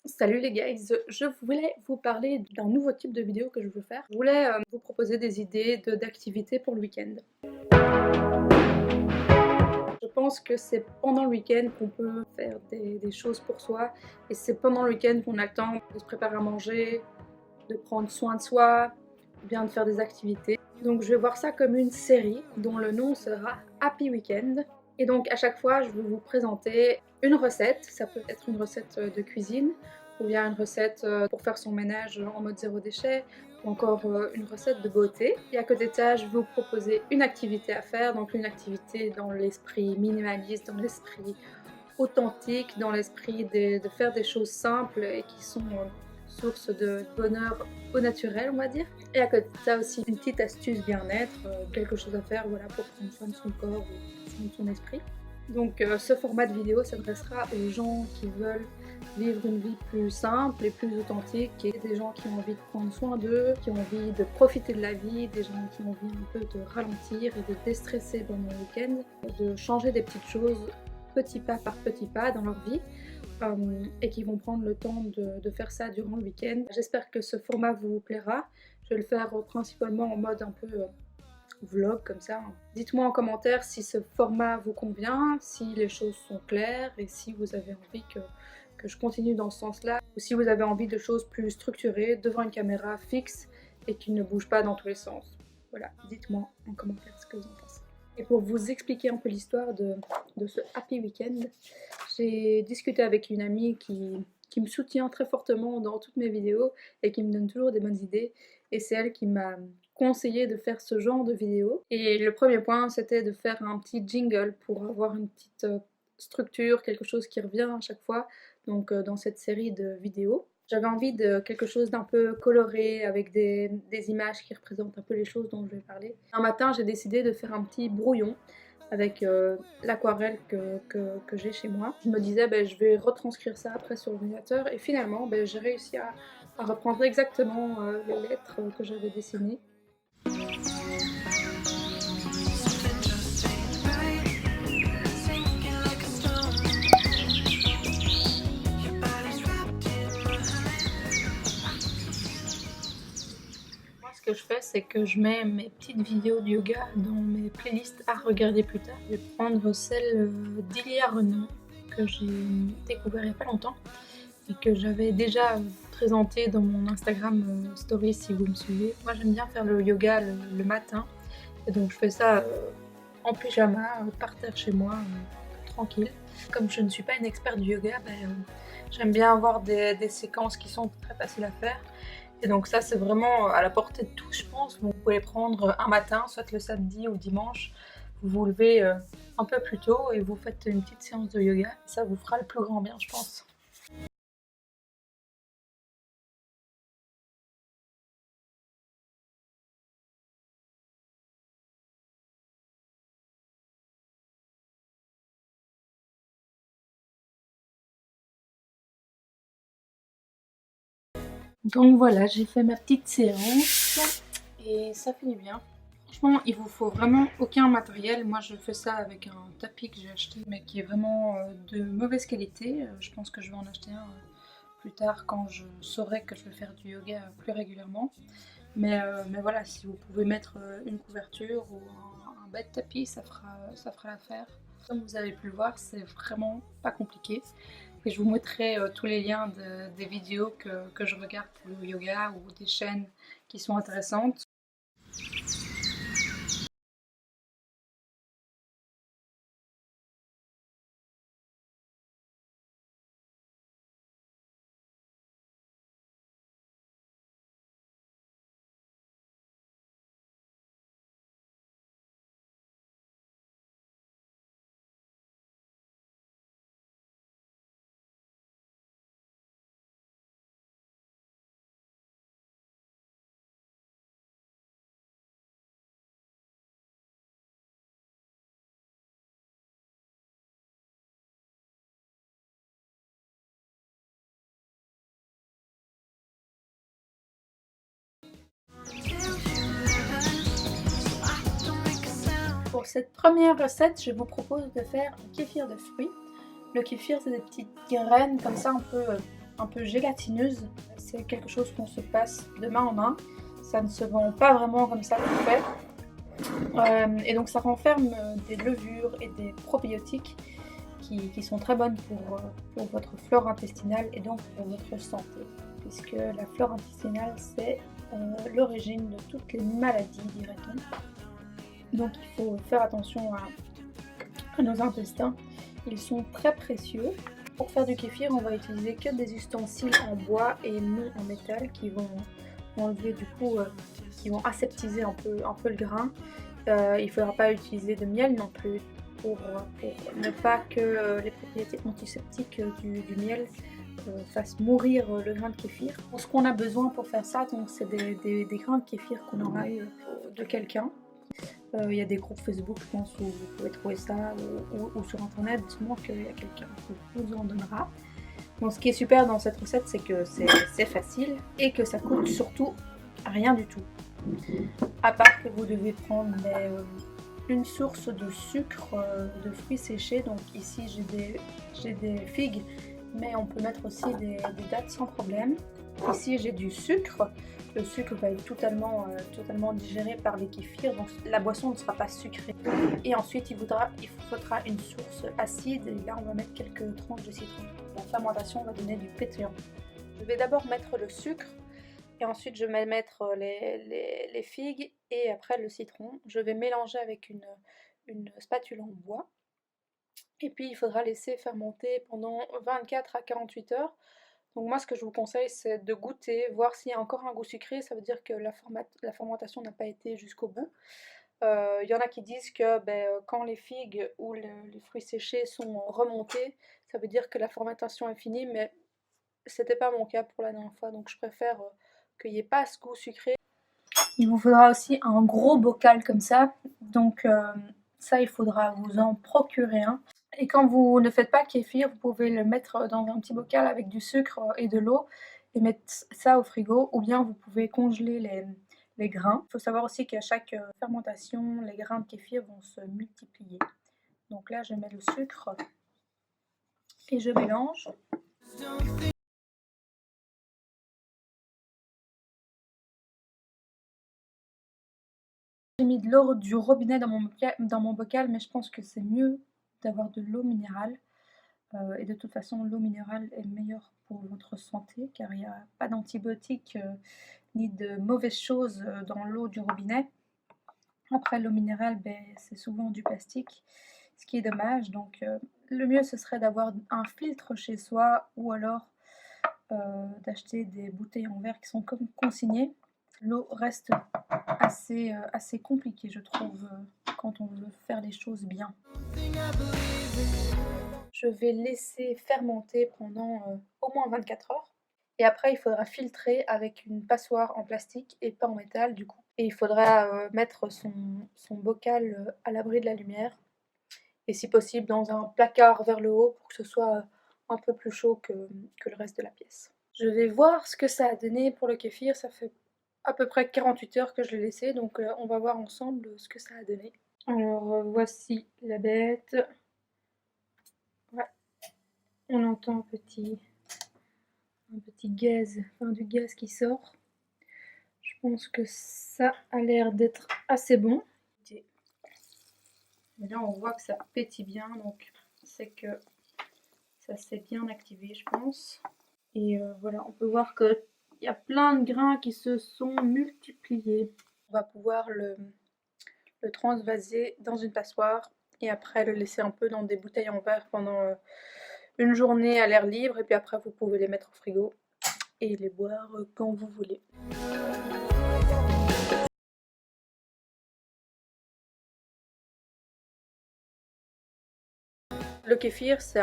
Salut les guys, je voulais vous parler d'un nouveau type de vidéo que je veux faire. Je voulais vous proposer des idées d'activités pour le week-end. Je pense que c'est pendant le week-end qu'on peut faire des choses pour soi et c'est pendant le week-end qu'on a le temps de se préparer à manger, de prendre soin de soi, ou bien de faire des activités. Donc je vais voir ça comme une série dont le nom sera Happy Weekend. Et donc à chaque fois je vais vous présenter une recette, ça peut être une recette de cuisine ou bien une recette pour faire son ménage en mode zéro déchet ou encore une recette de beauté. Et à côté de ça je vais vous proposer une activité à faire, donc une activité dans l'esprit minimaliste, dans l'esprit authentique, dans l'esprit de faire des choses simples et qui sont source de bonheur au naturel, on va dire. Et à côté de ça aussi une petite astuce bien-être, quelque chose à faire voilà, pour prendre soin de son corps ou de son esprit. Donc ce format de vidéo s'adressera aux gens qui veulent vivre une vie plus simple et plus authentique, et des gens qui ont envie de prendre soin d'eux, qui ont envie de profiter de la vie, des gens qui ont envie un peu de ralentir et de déstresser pendant le week-end, de changer des petites choses petit pas par petit pas dans leur vie. Et qui vont prendre le temps de faire ça durant le week-end. J'espère que ce format vous plaira. Je vais le faire principalement en mode un peu vlog comme ça. Dites-moi en commentaire si ce format vous convient, si les choses sont claires et si vous avez envie que je continue dans ce sens-là, ou si vous avez envie de choses plus structurées devant une caméra fixe et qui ne bouge pas dans tous les sens. Voilà, dites-moi en commentaire ce que vous en pensez. Et pour vous expliquer un peu l'histoire de ce Happy Weekend, j'ai discuté avec une amie qui me soutient très fortement dans toutes mes vidéos et qui me donne toujours des bonnes idées. Et c'est elle qui m'a conseillé de faire ce genre de vidéo. Et le premier point, c'était de faire un petit jingle pour avoir une petite structure, quelque chose qui revient à chaque fois, donc dans cette série de vidéos. J'avais envie de quelque chose d'un peu coloré, avec des images qui représentent un peu les choses dont je vais parler. Un matin, j'ai décidé de faire un petit brouillon avec l'aquarelle que j'ai chez moi. Je me disais, je vais retranscrire ça après sur l'ordinateur, et finalement, j'ai réussi à reprendre exactement les lettres que j'avais dessinées. Ce que je fais, c'est que je mets mes petites vidéos de yoga dans mes playlists à regarder plus tard. Je vais prendre celle d'Ilia Renaud que j'ai découvert il n'y a pas longtemps et que j'avais déjà présenté dans mon Instagram story si vous me suivez. Moi j'aime bien faire le yoga le matin, et donc je fais ça en pyjama, par terre chez moi, tranquille. Comme je ne suis pas une experte du yoga, j'aime bien avoir des séquences qui sont très faciles à faire. Et donc ça c'est vraiment à la portée de tous, je pense. Vous pouvez prendre un matin, soit le samedi ou dimanche, vous vous levez un peu plus tôt et vous faites une petite séance de yoga. Ça vous fera le plus grand bien, je pense. Donc voilà, j'ai fait ma petite séance et ça finit bien. Franchement, il vous faut vraiment aucun matériel. Moi, je fais ça avec un tapis que j'ai acheté, mais qui est vraiment de mauvaise qualité. Je pense que je vais en acheter un plus tard quand je saurai que je vais faire du yoga plus régulièrement. Mais voilà, si vous pouvez mettre une couverture ou un bête tapis, ça fera l'affaire. Comme vous avez pu le voir, c'est vraiment pas compliqué. Et je vous mettrai tous les liens des vidéos que je regarde pour le yoga ou des chaînes qui sont intéressantes. Pour cette première recette, je vous propose de faire un kéfir de fruits. Le kéfir, c'est des petites graines comme ça un peu un peu gélatineuse. C'est quelque chose qu'on se passe de main en main. Ça ne se vend pas vraiment comme ça tout fait. Et donc ça renferme des levures et des probiotiques qui sont très bonnes pour votre flore intestinale et donc pour votre santé. Puisque la flore intestinale, c'est l'origine de toutes les maladies, dirait-on. Donc il faut faire attention à nos intestins. Ils sont très précieux. Pour faire du kéfir, on va utiliser que des ustensiles en bois et non en métal qui vont enlever du coup, qui vont aseptiser un peu le grain. Il ne faudra pas utiliser de miel non plus pour ne pas que les propriétés antiseptiques du miel fassent mourir le grain de kéfir. Ce qu'on a besoin pour faire ça, donc c'est des grains de kéfir qu'on aura eu de quelqu'un. Il y a des groupes Facebook, je pense, où vous pouvez trouver ça, ou sur internet, sûrement qu'il y a quelqu'un qui vous en donnera. Donc ce qui est super dans cette recette, c'est que c'est facile et que ça coûte surtout rien du tout. À part que vous devez prendre une source de sucre de fruits séchés. Donc ici j'ai des figues, mais on peut mettre aussi des dattes sans problème. Ici j'ai du sucre. Le sucre va être totalement digéré par les kéfirs, donc la boisson ne sera pas sucrée. Et ensuite il faudra une source acide, et là on va mettre quelques tranches de citron. La fermentation va donner du pétillant. Je vais d'abord mettre le sucre, et ensuite je vais mettre les figues, et après le citron. Je vais mélanger avec une spatule en bois. Et puis il faudra laisser fermenter pendant 24 à 48 heures. Donc moi ce que je vous conseille, c'est de goûter, voir s'il y a encore un goût sucré, ça veut dire que la fermentation n'a pas été jusqu'au bout. Il y en a qui disent que quand les figues ou les fruits séchés sont remontés, ça veut dire que la fermentation est finie, mais c'était pas mon cas pour la dernière fois, donc je préfère qu'il n'y ait pas ce goût sucré. Il vous faudra aussi un gros bocal comme ça, donc ça il faudra vous en procurer un. Et quand vous ne faites pas kéfir, vous pouvez le mettre dans un petit bocal avec du sucre et de l'eau et mettre ça au frigo, ou bien vous pouvez congeler les grains. Il faut savoir aussi qu'à chaque fermentation, les grains de kéfir vont se multiplier. Donc là, je mets le sucre et je mélange. J'ai mis de l'eau du robinet dans mon bocal, mais je pense que c'est mieux d'avoir de l'eau minérale. Et de toute façon, l'eau minérale est meilleure pour votre santé, car il n'y a pas d'antibiotiques ni de mauvaises choses dans l'eau du robinet. Après, l'eau minérale, c'est souvent du plastique, ce qui est dommage. Donc le mieux, ce serait d'avoir un filtre chez soi, ou alors d'acheter des bouteilles en verre qui sont consignées. L'eau reste assez compliquée, je trouve, quand on veut faire les choses bien. Je vais laisser fermenter pendant au moins 24 heures. Et après, il faudra filtrer avec une passoire en plastique et pas en métal du coup. Et il faudra mettre son bocal à l'abri de la lumière. Et si possible dans un placard vers le haut pour que ce soit un peu plus chaud que le reste de la pièce. Je vais voir ce que ça a donné pour le kéfir. Ça fait à peu près 48 heures que je l'ai laissé. Donc on va voir ensemble ce que ça a donné. Alors voici la bête. Ouais. On entend un petit gaz, enfin du gaz qui sort. Je pense que ça a l'air d'être assez bon. Et là on voit que ça pétille bien, donc c'est que ça s'est bien activé je pense. Et voilà, on peut voir qu'il y a plein de grains qui se sont multipliés. On va pouvoir le transvaser dans une passoire et après le laisser un peu dans des bouteilles en verre pendant une journée à l'air libre, et puis après vous pouvez les mettre au frigo et les boire quand vous voulez. Le kéfir, c'est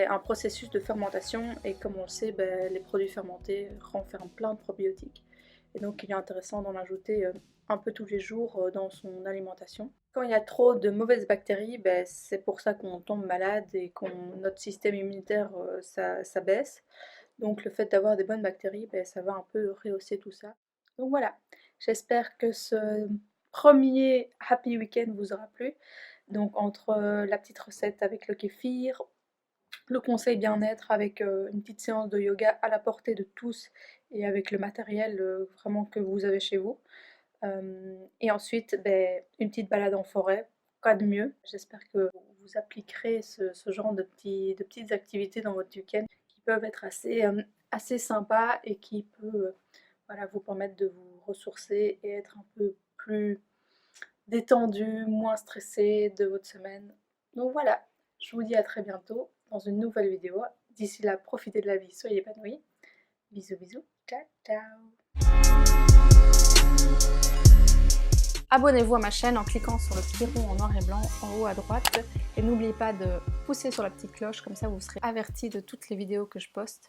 un processus de fermentation, et comme on le sait, les produits fermentés renferment plein de probiotiques. Et donc il est intéressant d'en ajouter un peu tous les jours dans son alimentation. Quand il y a trop de mauvaises bactéries, c'est pour ça qu'on tombe malade et que notre système immunitaire ça baisse. Donc le fait d'avoir des bonnes bactéries, ça va un peu rehausser tout ça. Donc voilà, j'espère que ce premier Happy Weekend vous aura plu. Donc entre la petite recette avec le kéfir, le conseil bien-être avec une petite séance de yoga à la portée de tous et avec le matériel vraiment que vous avez chez vous. Et ensuite, une petite balade en forêt, quoi de mieux. J'espère que vous appliquerez ce genre de petites activités dans votre week-end qui peuvent être assez sympas et qui peuvent voilà, vous permettre de vous ressourcer et être un peu plus détendu, moins stressé de votre semaine. Donc voilà, je vous dis à très bientôt dans une nouvelle vidéo. D'ici là, profitez de la vie, soyez épanouis. Bisous bisous, ciao ciao. Abonnez-vous à ma chaîne en cliquant sur le petit rond en noir et blanc en haut à droite et n'oubliez pas de pousser sur la petite cloche, comme ça vous serez averti de toutes les vidéos que je poste.